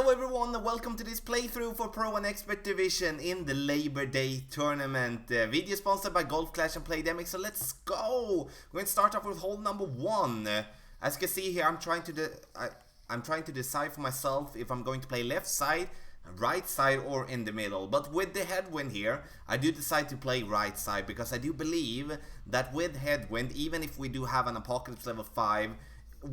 Hello everyone and welcome to this playthrough for Pro and Expert Division in the Labor Day tournament. Video sponsored by Golf Clash and Playdemic, so let's go! We're going to start off with hole number 1. As you can see here, I'm trying to decide for myself if I'm going to play left side, right side or in the middle. But with the headwind here, I do decide to play right side because I do believe that with headwind, even if we do have an Apocalypse level 5,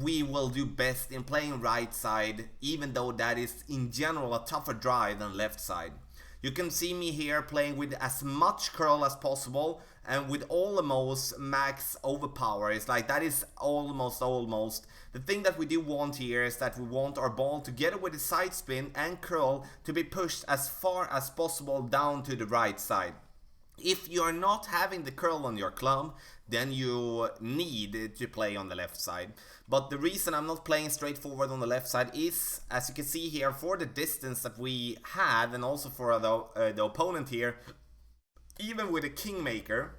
we will do best in playing right side, even though that is in general a tougher drive than left side. You can see me here playing with as much curl as possible and with almost max overpower. It's like that is almost. The thing that we do want here is that we want our ball together with the side spin and curl to be pushed as far as possible down to the right side. If you're not having the curl on your club, then you need to play on the left side. But the reason I'm not playing straightforward on the left side is, as you can see here, for the distance that we have and also for the opponent here, even with a Kingmaker,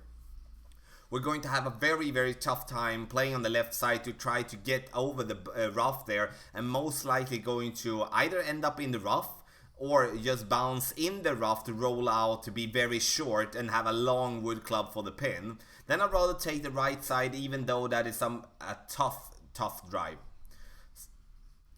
we're going to have a very tough time playing on the left side to try to get over the rough there, and most likely going to either end up in the rough or just bounce in the rough to roll out to be very short and have a long wood club for the pin. Then I'd rather take the right side, even though that is a tough drive.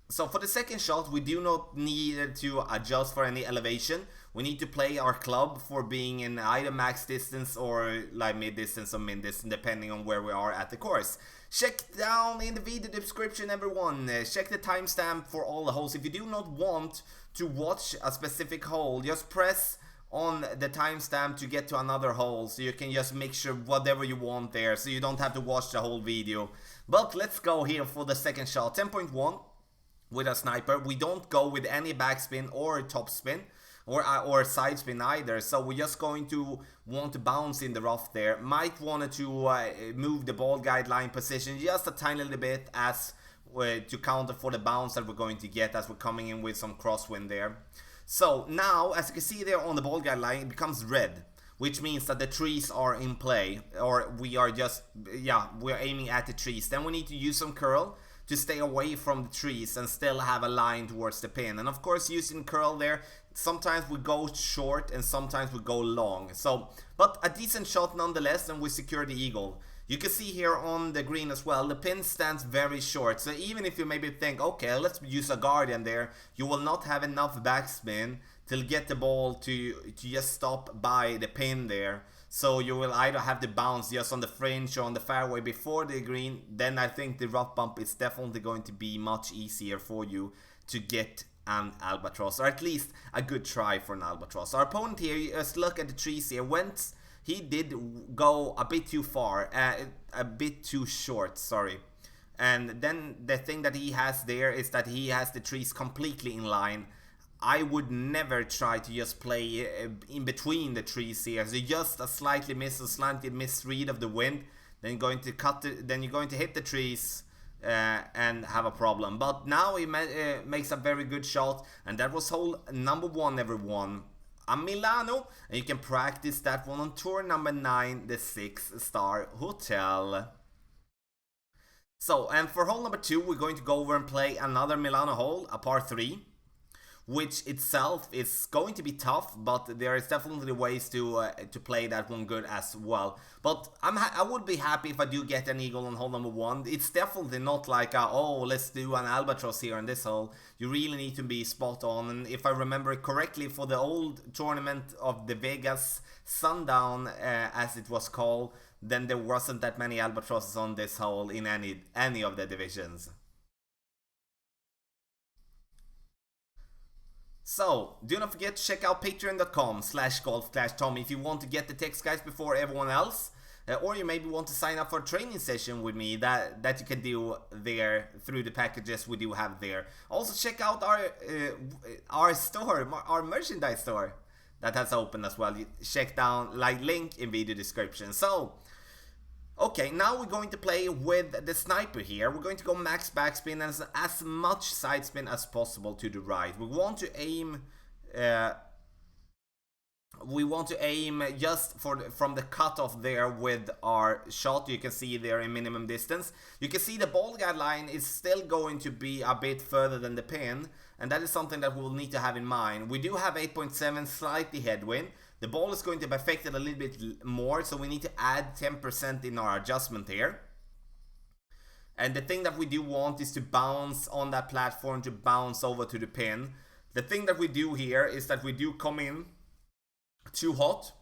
So for the second shot, we do not need to adjust for any elevation. We need to play our club for being in either max distance or like mid distance or min distance, depending on where we are at the course. Check down in the video description, everyone. Check the timestamp for all the holes. If you do not want to watch a specific hole, just press on the timestamp to get to another hole, so you can just make sure whatever you want there, so you don't have to watch the whole video. But let's go here for the second shot. 10.1 with a sniper. We don't go with any backspin or top spin or side spin either, so we're just going to want to bounce in the rough there. Might want to move the ball guideline position just a tiny little bit as to counter for the bounce that we're going to get as we're coming in with some crosswind there. So now, as you can see there on the ball guideline, it becomes red, which means that the trees are in play, or we are just, we're aiming at the trees. Then we need to use some curl to stay away from the trees and still have a line towards the pin. And of course, using curl there, sometimes we go short and sometimes we go long. So, but a decent shot nonetheless, and we secure the eagle. You can see here on the green as well, the pin stands very short. So even if you maybe think, okay, let's use a guardian there, you will not have enough backspin to get the ball to just stop by the pin there. So you will either have to bounce just on the fringe or on the fairway before the green. Then I think the rough bump is definitely going to be much easier for you to get an albatross, or at least a good try for an albatross. Our opponent here, just look at the trees here, he did go a bit too far, a bit too short, sorry. And then the thing that he has there is that he has the trees completely in line. I would never try to just play in between the trees here. So just a slightly misread of the wind, then you're going to hit the trees and have a problem. But now he makes a very good shot, and that was hole number 1, everyone. A Milano, and you can practice that one on tour number 9, the 6-star hotel. So, and for hole number 2, we're going to go over and play another Milano hole, a par 3, which itself is going to be tough, but there is definitely ways to play that one good as well. But I would be happy if I do get an eagle on hole number 1. It's definitely not like oh, let's do an albatross here on this hole. You really need to be spot on. And if I remember correctly, for the old tournament of the Vegas Sundown, as it was called, then there wasn't that many albatrosses on this hole in any of the divisions. So, do not forget to check out patreon.com/golf-tommy if you want to get the text guides before everyone else. Or you maybe want to sign up for a training session with me that you can do there through the packages we do have there. Also check out our store, our merchandise store that has opened as well. You check down link in video description. So, okay, now we're going to play with the sniper here. We're going to go max backspin and as much side spin as possible to the right. We want to aim we want to aim just from the cutoff there with our shot. You can see there in minimum distance. You can see the ball guideline is still going to be a bit further than the pin, and that is something that we'll need to have in mind. We do have 8.7 slightly headwind. The ball is going to be affected a little bit more, so we need to add 10% in our adjustment here. And the thing that we do want is to bounce on that platform, to bounce over to the pin. The thing that we do here is that we do come in too hot,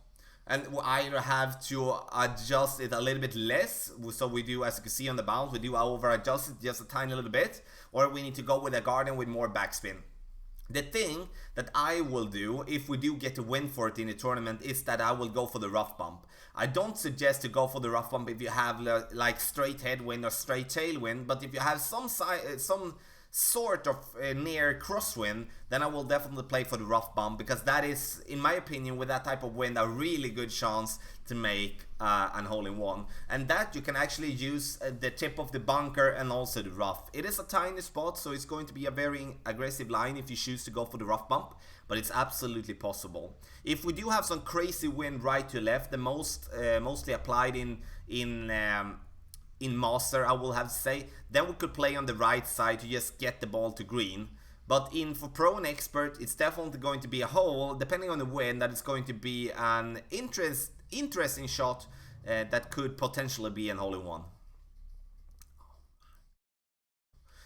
and we either have to adjust it a little bit less, so we do, as you can see on the bounce, we do over adjust it just a tiny little bit, or we need to go with a guardian with more backspin. The thing that I will do if we do get a win for it in the tournament is that I will go for the rough bump. I don't suggest to go for the rough bump if you have like straight headwind or straight tailwind, but if you have some sort of near crosswind, then I will definitely play for the rough bump, because that is, in my opinion, with that type of wind, a really good chance to make an hole-in-one. And that you can actually use the tip of the bunker and also the rough. It is a tiny spot, so it's going to be a very aggressive line if you choose to go for the rough bump, but it's absolutely possible. If we do have some crazy wind right to left, the mostly applied in Master, I will have to say, then we could play on the right side to just get the ball to green. But for Pro and Expert, it's definitely going to be a hole, depending on the wind, that is going to be an interesting shot that could potentially be an hole-in-one.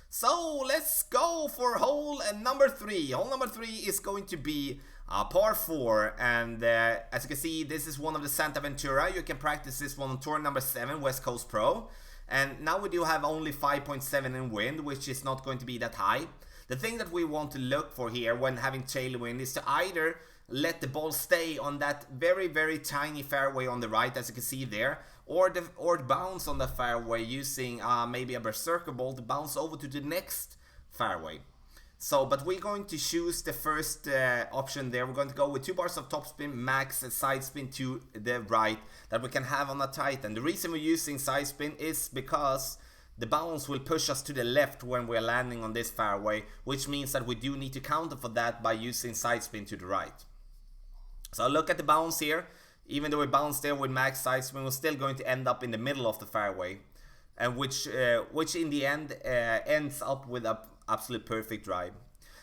So let's go for hole number 3. Hole number 3 is going to be a par 4, and as you can see, this is one of the Santa Ventura. You can practice this one on tour number 7, West Coast Pro. And now we do have only 5.7 in wind, which is not going to be that high. The thing that we want to look for here when having tailwind is to either let the ball stay on that very, very tiny fairway on the right, as you can see there, or bounce on the fairway using maybe a berserker ball to bounce over to the next fairway. So, but we're going to choose the first option there. We're going to go with 2 bars of topspin, max side spin to the right that we can have on a Titan. The reason we're using side spin is because the bounce will push us to the left when we're landing on this fairway, which means that we do need to counter for that by using side spin to the right. So look at the bounce here. Even though we bounce there with max side spin, we're still going to end up in the middle of the fairway, and which in the end ends up with a absolute perfect drive.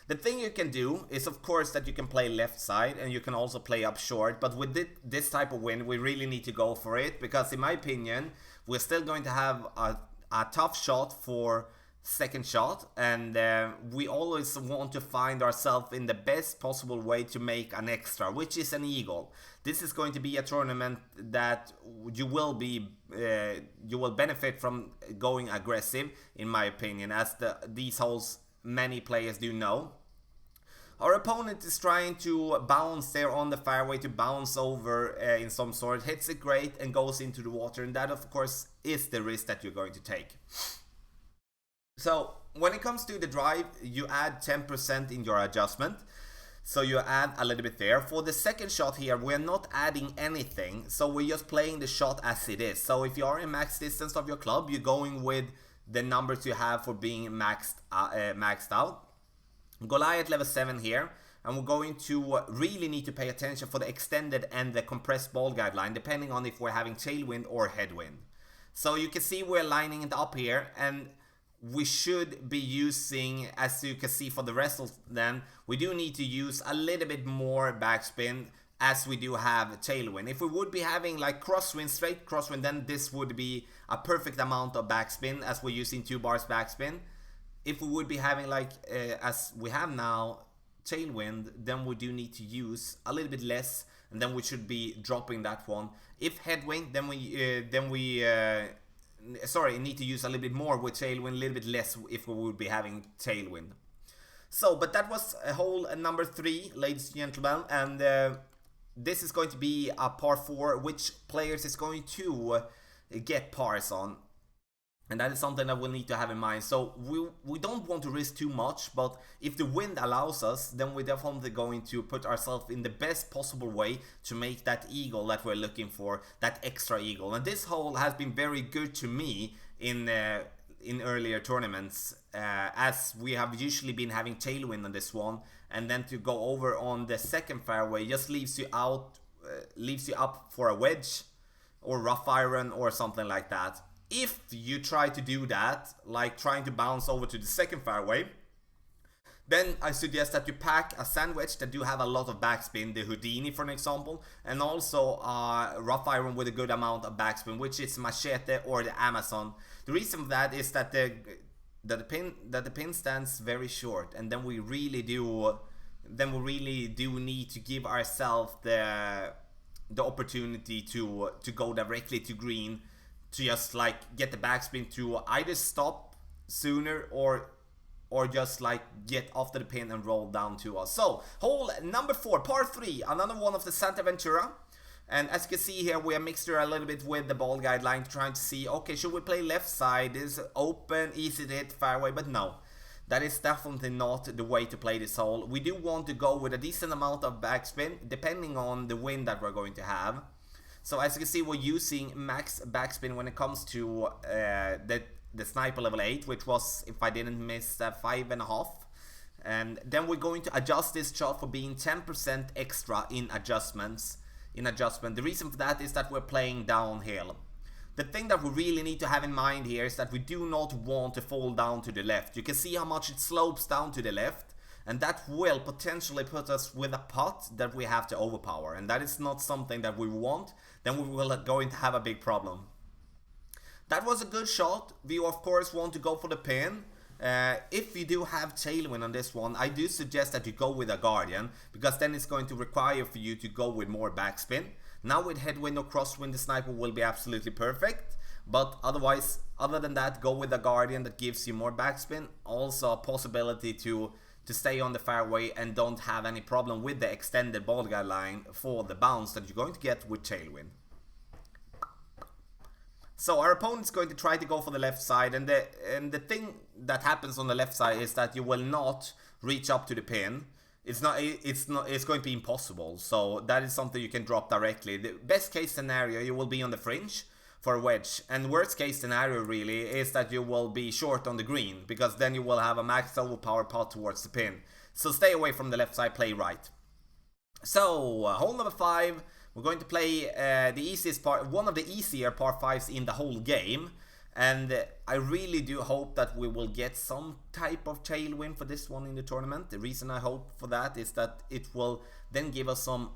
The thing you can do is, of course, that you can play left side and you can also play up short, but with this type of wind, we really need to go for it, because in my opinion, we're still going to have a tough shot for second shot, and we always want to find ourselves in the best possible way to make an extra, which is an eagle. This is going to be a tournament that you will benefit from going aggressive, in my opinion, as these holes many players do know. Our opponent is trying to bounce there on the fairway, to bounce over in some sort, hits it great and goes into the water, and that of course is the risk that you're going to take. So when it comes to the drive, you add 10% in your adjustment. So you add a little bit there. For the second shot here, we're not adding anything. So we're just playing the shot as it is. So if you are in max distance of your club, you're going with the numbers you have for being maxed out. Goliath level 7 here. And we're going to really need to pay attention for the extended and the compressed ball guideline, depending on if we're having tailwind or headwind. So you can see we're lining it up here, and we should be using, as you can see for the rest of them, we do need to use a little bit more backspin, as we do have tailwind. If we would be having like crosswind, straight crosswind, then this would be a perfect amount of backspin, as we're using 2 bars backspin. If we would be having like, as we have now, tailwind, then we do need to use a little bit less, and then we should be dropping that one. If headwind, then we need to use a little bit more with tailwind, a little bit less if we would be having tailwind. So, but that was hole number 3, ladies and gentlemen, and this is going to be a par 4, which players is going to get pars on. And that is something that we'll need to have in mind. So we don't want to risk too much, but if the wind allows us, then we're definitely going to put ourselves in the best possible way to make that eagle that we're looking for, that extra eagle. And this hole has been very good to me in earlier tournaments, as we have usually been having tailwind on this one, and then to go over on the second fairway just leaves you out, leaves you up for a wedge or rough iron or something like that. If you try to do that, like trying to bounce over to the second fairway, then I suggest that you pack a sandwich that do have a lot of backspin, the Houdini for an example, and also rough iron with a good amount of backspin, which is Machete or the Amazon. The reason for that is that the pin stands very short, and then we really do need to give ourselves the opportunity to go directly to green, to just like get the backspin to either stop sooner or just like get after the pin and roll down to us. So hole number 4, par 3, another one of the Santa Ventura. And as you can see here, we have mixed a little bit with the ball guideline, trying to see, okay, should we play left side? This is open, easy to hit fairway, but no. That is definitely not the way to play this hole. We do want to go with a decent amount of backspin, depending on the wind that we're going to have. So as you can see, we're using max backspin when it comes to the sniper level 8, which was, if I didn't miss, 5.5. And then we're going to adjust this shot for being 10% extra in adjustment. The reason for that is that we're playing downhill. The thing that we really need to have in mind here is that we do not want to fall down to the left. You can see how much it slopes down to the left, and that will potentially put us with a putt that we have to overpower, and that is not something that we want. Then we will going to have a big problem. That was a good shot. We of course want to go for the pin. If you do have tailwind on this one, I do suggest that you go with a Guardian, because then it's going to require for you to go with more backspin. Now with headwind or crosswind, the sniper will be absolutely perfect, but otherwise, other than that, go with a Guardian that gives you more backspin. Also a possibility to stay on the fairway and don't have any problem with the extended ball guideline for the bounce that you're going to get with tailwind. So our opponent's going to try to go for the left side, and the thing that happens on the left side is that you will not reach up to the pin. It's going to be impossible. So that is something you can drop directly. The best case scenario, you will be on the fringe for a wedge, and worst case scenario really is that you will be short on the green, because then you will have a max overpower putt towards the pin. So stay away from the left side, play right. So hole number 5. We're going to play the easiest part, one of the easier par 5s in the whole game. And I really do hope that we will get some type of tailwind for this one in the tournament. The reason I hope for that is that it will then give us some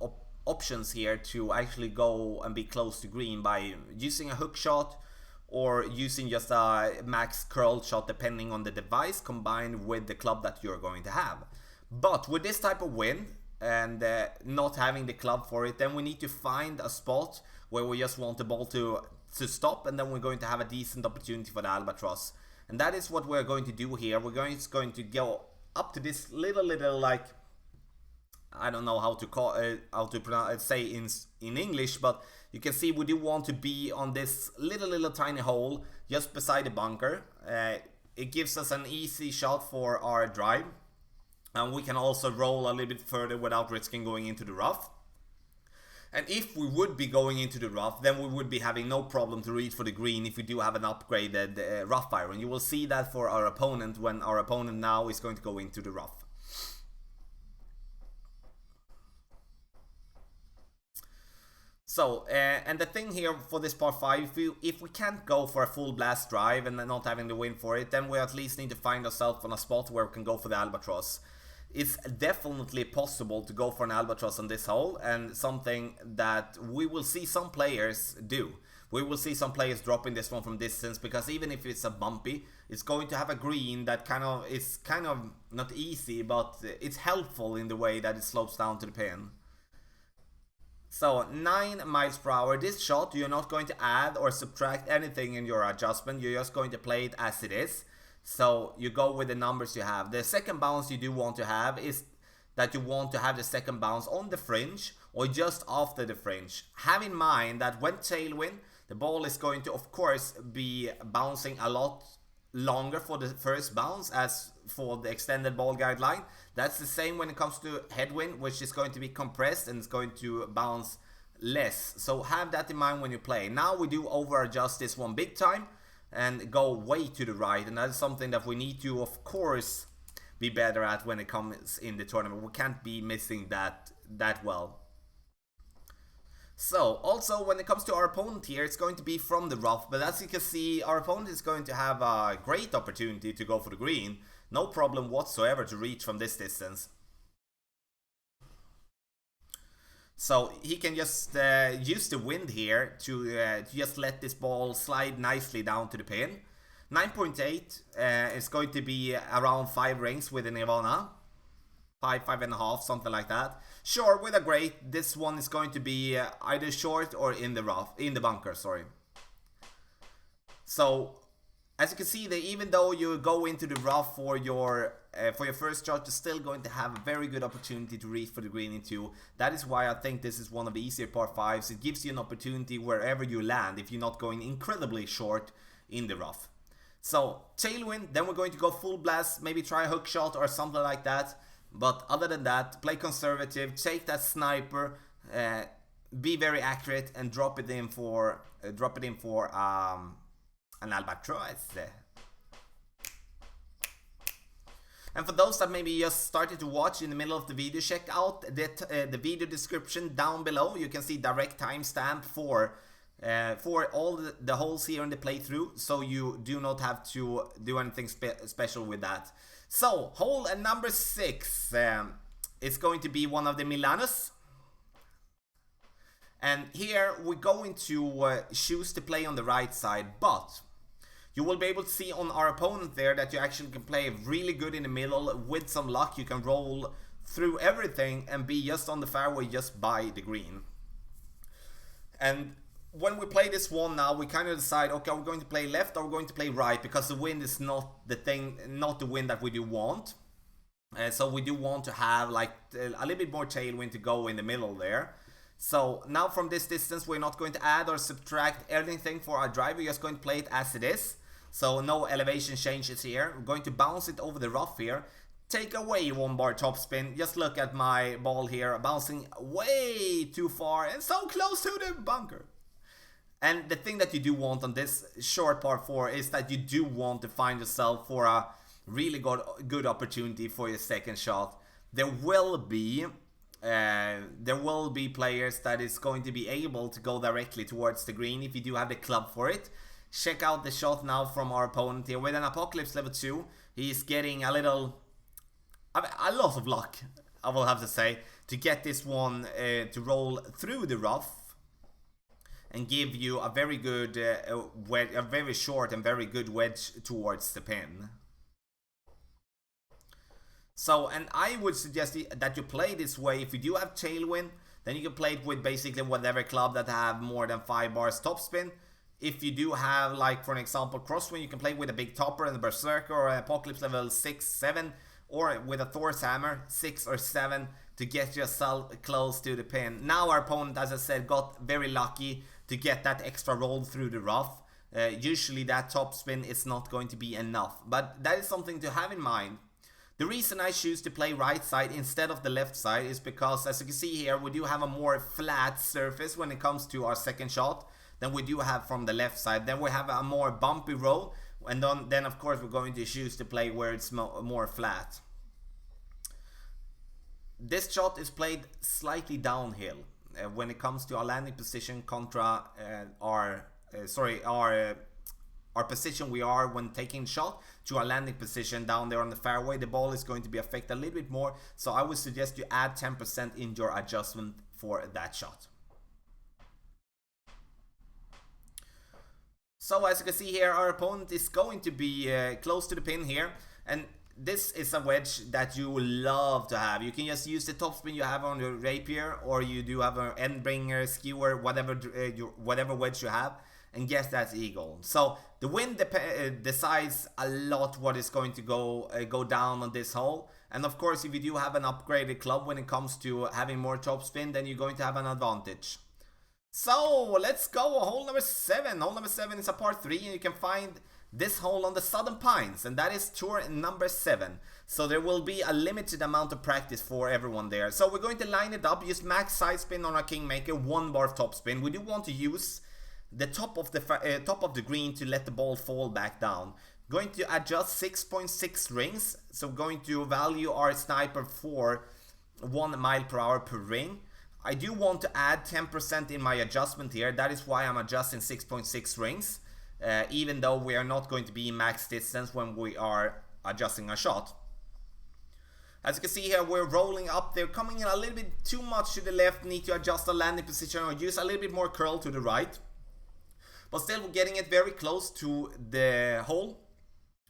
options here to actually go and be close to green by using a hook shot or using just a max curl shot, depending on the device, combined with the club that you're going to have. But with this type of wind, and not having the club for it, then we need to find a spot where we just want the ball to stop, and then we're going to have a decent opportunity for the albatross. And that is what we're going to do here. We're going to go up to this little like, I don't know how to call how to pronounce, say in English, but you can see we do want to be on this little tiny hole just beside the bunker. It gives us an easy shot for our drive. And we can also roll a little bit further without risking going into the rough. And if we would be going into the rough, then we would be having no problem to reach for the green if we do have an upgraded rough iron. You will see that for our opponent when our opponent now is going to go into the rough. So, and the thing here for this par 5, if we can't go for a full blast drive and not having the wind for it, then we at least need to find ourselves on a spot where we can go for the albatross. It's definitely possible to go for an albatross on this hole, and something that we will see some players do. We will see some players dropping this one from distance, because even if it's a bumpy, it's going to have a green that is kind of not easy, but it's helpful in the way that it slopes down to the pin. So 9 miles per hour. This shot, you're not going to add or subtract anything in your adjustment. You're just going to play it as it is. So you go with the numbers you have. The second bounce you do want to have is that you want to have the second bounce on the fringe or just after the fringe. Have in mind that when tailwind, the ball is going to, of course, be bouncing a lot longer for the first bounce as for the extended ball guideline. That's the same when it comes to headwind, which is going to be compressed and it's going to bounce less. So have that in mind when you play. Now we do over adjust this one big time and go way to the right, and that is something that we need to, of course, be better at when it comes in the tournament. We can't be missing that well. So, also when it comes to our opponent here, it's going to be from the rough, but as you can see, our opponent is going to have a great opportunity to go for the green. No problem whatsoever to reach from this distance. So he can just use the wind here to just let this ball slide nicely down to the pin. 9.8 is going to be around 5 rings with a Nirvana. 5.5, something like that. Sure, with a great, this one is going to be either short or in the rough, in the bunker, sorry. So, as you can see, that even though you go into the rough for your first shot, you're still going to have a very good opportunity to reach for the green in 2. That is why I think this is one of the easier par 5s. It gives you an opportunity wherever you land if you're not going incredibly short in the rough. So, tailwind, then we're going to go full blast, maybe try a hook shot or something like that. But other than that, play conservative, take that sniper, be very accurate, and drop it in for an albatross. And for those that maybe just started to watch in the middle of the video, check out the video description down below. You can see direct timestamp for all the holes here in the playthrough, so you do not have to do anything special with that. So, hole number 6 is going to be one of the Milanos. And here we're going to choose to play on the right side, but you will be able to see on our opponent there that you actually can play really good in the middle. With some luck, you can roll through everything and be just on the fairway just by the green. And when we play this one now, we kind of decide, okay, we're going to play left or we're going to play right, because the wind is not the wind that we do want. So we do want to have like a little bit more tailwind to go in the middle there. So now from this distance, we're not going to add or subtract anything for our drive. We're just going to play it as it is. So no elevation changes here. We're going to bounce it over the rough here. Take away 1 bar topspin. Just look at my ball here, bouncing way too far and so close to the bunker. And the thing that you do want on this short par 4 is that you do want to find yourself for a really good opportunity for your second shot. There will be players that is going to be able to go directly towards the green if you do have the club for it. Check out the shot now from our opponent here with an Apocalypse level 2. He's getting a lot of luck, I will have to say, to get this one to roll through the rough and give you a very good a very short and very good wedge towards the pin. So, and I would suggest that you play this way. If you do have tailwind, then you can play it with basically whatever club that have more than 5 bars topspin. If you do have, like for an example, crosswind, you can play with a big topper and a berserker or an Apocalypse level 6, 7, or with a Thor's hammer 6 or 7 to get yourself close to the pin. Now our opponent, as I said, got very lucky to get that extra roll through the rough. Usually that topspin is not going to be enough, but that is something to have in mind. The reason I choose to play right side instead of the left side is because, as you can see here, we do have a more flat surface when it comes to our second shot than we do have from the left side. Then we have a more bumpy roll, and then of course we're going to choose to play where it's more flat. This shot is played slightly downhill when it comes to our landing position contra our position we are when taking shot to our landing position down there on the fairway. The ball is going to be affected a little bit more, so I would suggest you add 10% in your adjustment for that shot. So as you can see here, our opponent is going to be close to the pin here, and this is a wedge that you will love to have. You can just use the topspin you have on your rapier, or you do have an endbringer, skewer, whatever wedge you have, and get that eagle. So the wind decides a lot what is going to go down on this hole. And of course, if you do have an upgraded club when it comes to having more topspin, then you're going to have an advantage. So let's go, hole number 7. Hole number 7 is a par 3, and you can find this hole on the Southern Pines, and that is tour number 7. So there will be a limited amount of practice for everyone there. So we're going to line it up, use max side spin on our Kingmaker, 1 bar of topspin. We do want to use the top of the green to let the ball fall back down. Going to adjust 6.6 rings, so going to value our sniper for 1 mile per hour per ring. I do want to add 10% in my adjustment here, that is why I'm adjusting 6.6 rings, even though we are not going to be max distance when we are adjusting a shot. As you can see here, we're rolling up, they're coming in a little bit too much to the left, need to adjust the landing position or use a little bit more curl to the right. But still, we're getting it very close to the hole.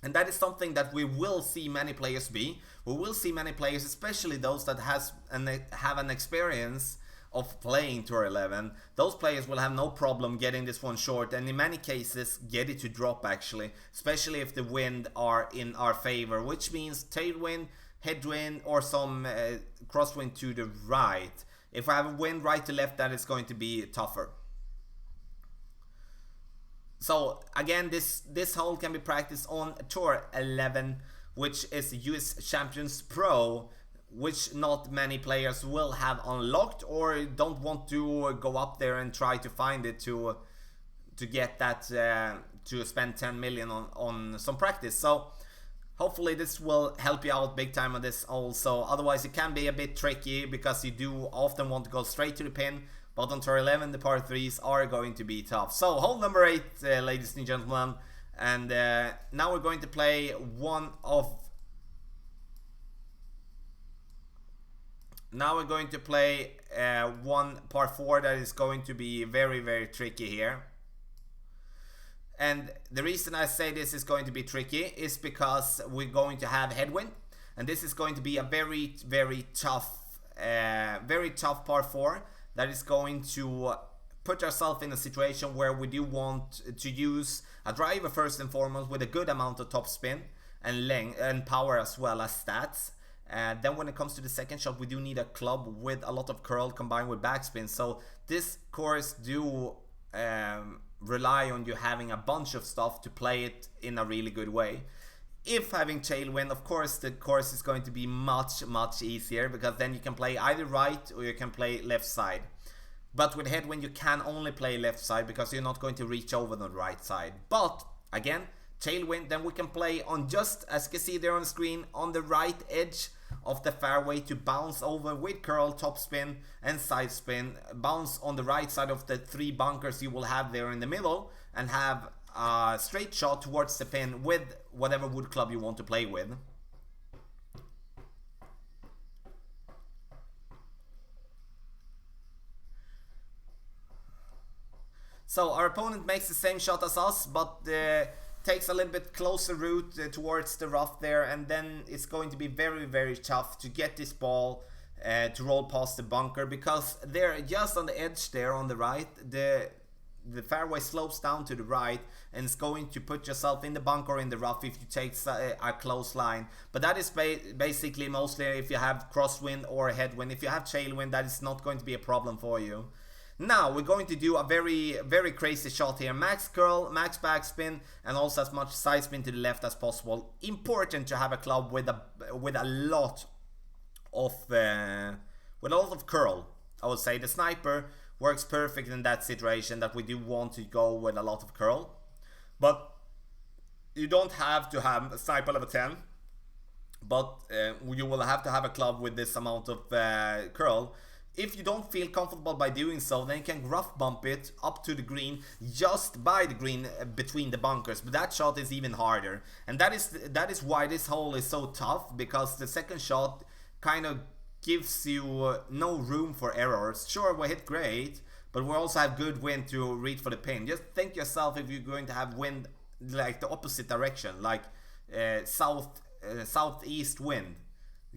And that is something that we will see many players be. We will see many players, especially those that have an experience of playing Tour 11. Those players will have no problem getting this one short, and in many cases get it to drop actually, especially if the wind are in our favor, which means tailwind, headwind, or some crosswind to the right. If I have a wind right to left, that is going to be tougher. So again, this hole can be practiced on Tour 11, which is the US Champions Pro, which not many players will have unlocked or don't want to go up there and try to find it to get that, to spend 10 million on some practice. So hopefully this will help you out big time on this also. Otherwise it can be a bit tricky because you do often want to go straight to the pin. But on Tour 11, the par 3s are going to be tough. So hole number 8, ladies and gentlemen. And now we're going to play one par 4 that is going to be very, very tricky here. And the reason I say this is going to be tricky is because we're going to have headwind. And this is going to be a very, very tough par 4. That is going to put ourselves in a situation where we do want to use a driver first and foremost with a good amount of top spin and length and power as well as stats. Then when it comes to the second shot, we do need a club with a lot of curl combined with backspin. So this course do rely on you having a bunch of stuff to play it in a really good way. If having tailwind, of course the course is going to be much easier, because then you can play either right or you can play left side. But with headwind you can only play left side because you're not going to reach over the right side. But again, tailwind, then we can play on, just as you can see there on the screen, on the right edge of the fairway to bounce over with curl, top spin and side spin, bounce on the right side of the 3 bunkers you will have there in the middle, and have a straight shot towards the pin with whatever wood club you want to play with. So our opponent makes the same shot as us, but takes a little bit closer route towards the rough there, and then it's going to be very tough to get this ball to roll past the bunker, because they're just on the edge there on the right. The fairway slopes down to the right, and it's going to put yourself in the bunker or in the rough if you take a close line. But that is basically mostly if you have crosswind or headwind. If you have tailwind, that is not going to be a problem for you. Now we're going to do a very crazy shot here. Max curl, max backspin, and also as much side spin to the left as possible. Important to have a club with a lot of curl. I would say the sniper works perfect in that situation, that we do want to go with a lot of curl. But you don't have to have a sniper level 10. But you will have to have a club with this amount of curl. If you don't feel comfortable by doing so, then you can rough bump it up to the green, just by the green between the bunkers. But that shot is even harder. And that is why this hole is so tough, because the second shot kind of gives you no room for errors. Sure, we hit great, but we also have good wind to reach for the pin. Just think yourself if you're going to have wind like the opposite direction, like southeast wind,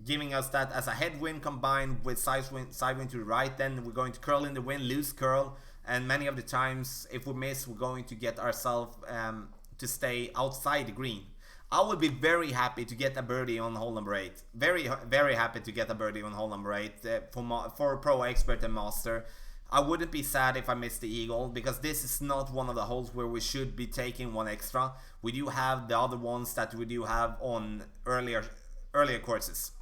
giving us that as a headwind combined with side wind to the right. Then we're going to curl in the wind, lose curl, and many of the times if we miss, we're going to get ourselves to stay outside the green. I would be very happy to get a birdie on hole number 8. Very happy to get a birdie on hole number 8 for Pro, Expert and Master. I wouldn't be sad if I missed the eagle, because this is not one of the holes where we should be taking one extra. We do have the other ones that we do have on earlier courses.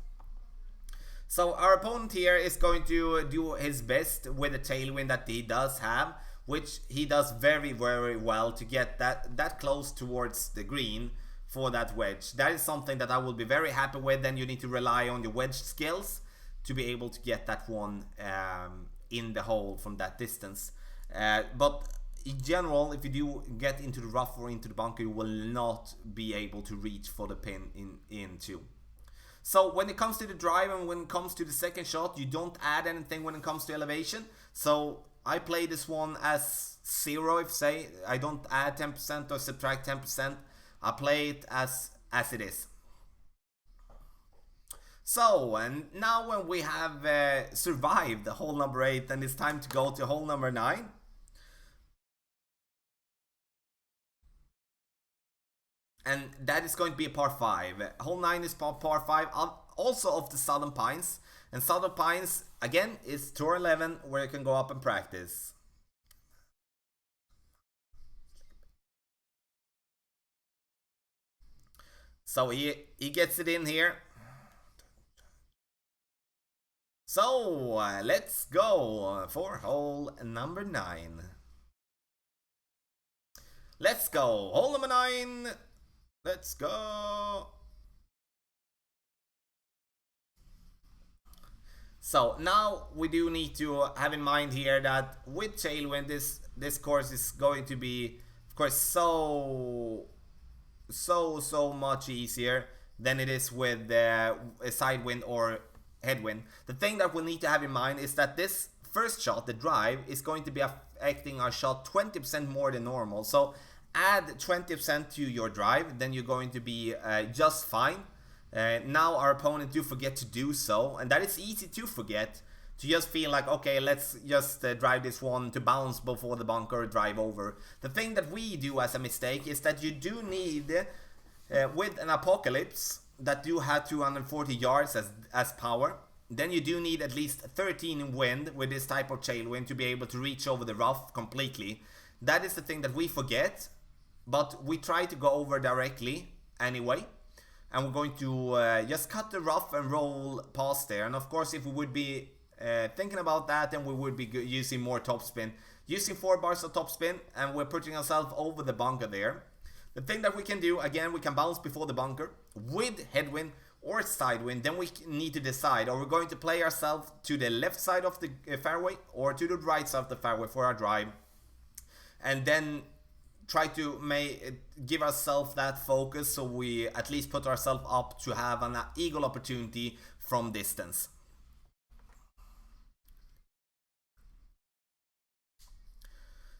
So our opponent here is going to do his best with the tailwind that he does have, which he does very well to get that close towards the green for that wedge. That is something that I will be very happy with. Then you need to rely on your wedge skills to be able to get that one in the hole from that distance. But in general, if you do get into the rough or into the bunker, you will not be able to reach for the pin into. So when it comes to the drive and when it comes to the second shot, you don't add anything when it comes to elevation. So I play this one as 0, if say I don't add 10% or subtract 10%. I play it as it is. So, and now when we have survived the hole number 8, then it's time to go to hole number 9. And that is going to be a par 5. Hole 9 is par 5, also of the Southern Pines. And Southern Pines, again, is Tour 11, where you can go up and practice. So he gets it in here. So let's go for hole number 9. Let's go. Hole number 9. Let's go. So now we do need to have in mind here that with tailwind, this course is going to be, of course, so much easier than it is with a side wind or headwind. The thing that we'll need to have in mind is that this first shot, the drive, is going to be affecting our shot 20% more than normal. So add 20% to your drive, then you're going to be just fine. Now our opponent do forget to do so, and that is easy to forget, to just feel like, okay, let's just drive this one to bounce before the bunker, drive over. The thing that we do as a mistake is that you do need, with an Apocalypse that do have 240 yards as power, then you do need at least 13 in wind with this type of tailwind to be able to reach over the rough completely. That is the thing that we forget, but we try to go over directly anyway. And we're going to just cut the rough and roll past there. And of course, if we would be thinking about that, then we would be using more topspin. Using 4 bars of topspin, and we're putting ourselves over the bunker there. The thing that we can do, again, we can bounce before the bunker with headwind or side wind. Then we need to decide, are we going to play ourselves to the left side of the fairway or to the right side of the fairway for our drive. And then try to give ourselves that focus, so we at least put ourselves up to have an eagle opportunity from distance.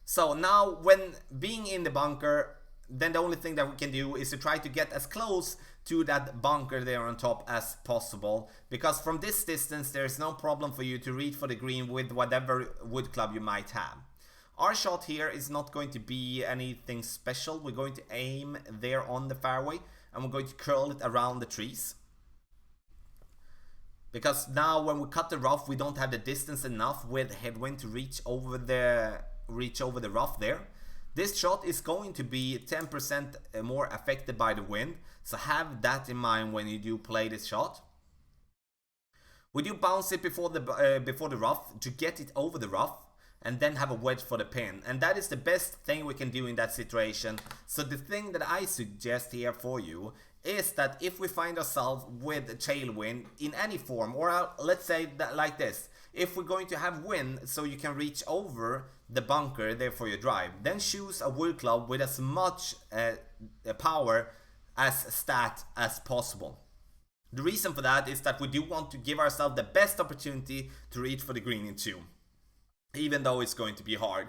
So now when being in the bunker, then the only thing that we can do is to try to get as close to that bunker there on top as possible, because from this distance there is no problem for you to reach for the green with whatever wood club you might have. Our shot here is not going to be anything special. We're going to aim there on the fairway and we're going to curl it around the trees. Because now when we cut the rough, we don't have the distance enough with headwind to reach over the rough there. This shot is going to be 10% more affected by the wind, so have that in mind when you do play this shot. We do bounce it before the rough to get it over the rough, and then have a wedge for the pin, and that is the best thing we can do in that situation. So the thing that I suggest here for you is that if we find ourselves with a tailwind in any form, or let's say that like this, if we're going to have wind so you can reach over the bunker there for your drive, then choose a wood club with as much power as stat as possible. The reason for that is that we do want to give ourselves the best opportunity to reach for the green in 2, even though it's going to be hard.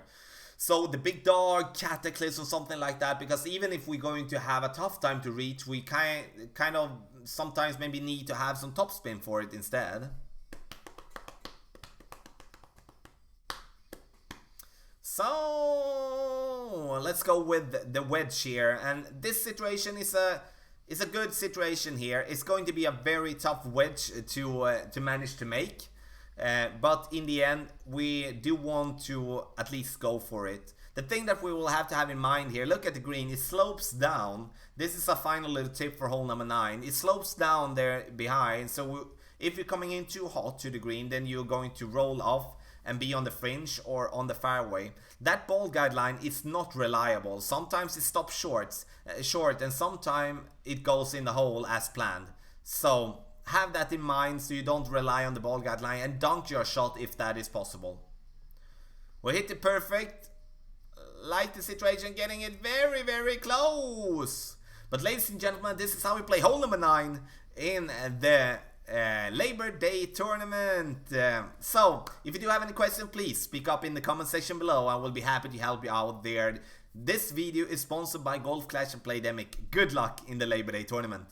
So the big dog, cataclysm or something like that, because even if we're going to have a tough time to reach, we kind of sometimes maybe need to have some topspin for it instead. So let's go with the wedge here, and this situation is a good situation here. It's going to be a very tough wedge to manage to make. But in the end, we do want to at least go for it. The thing that we will have to have in mind here, look at the green, it slopes down. This is a final little tip for hole number 9. It slopes down there behind, so if you're coming in too hot to the green, then you're going to roll off and be on the fringe or on the fairway. That ball guideline is not reliable. Sometimes it stops short and sometimes it goes in the hole as planned. So have that in mind so you don't rely on the ball guideline, and dunk your shot if that is possible. We hit it perfect. Like the situation, getting it very, very close. But ladies and gentlemen, this is how we play hole number 9 in the Labor Day tournament. So, if you do have any questions, please speak up in the comment section below. I will be happy to help you out there. This video is sponsored by Golf Clash and Playdemic. Good luck in the Labor Day tournament.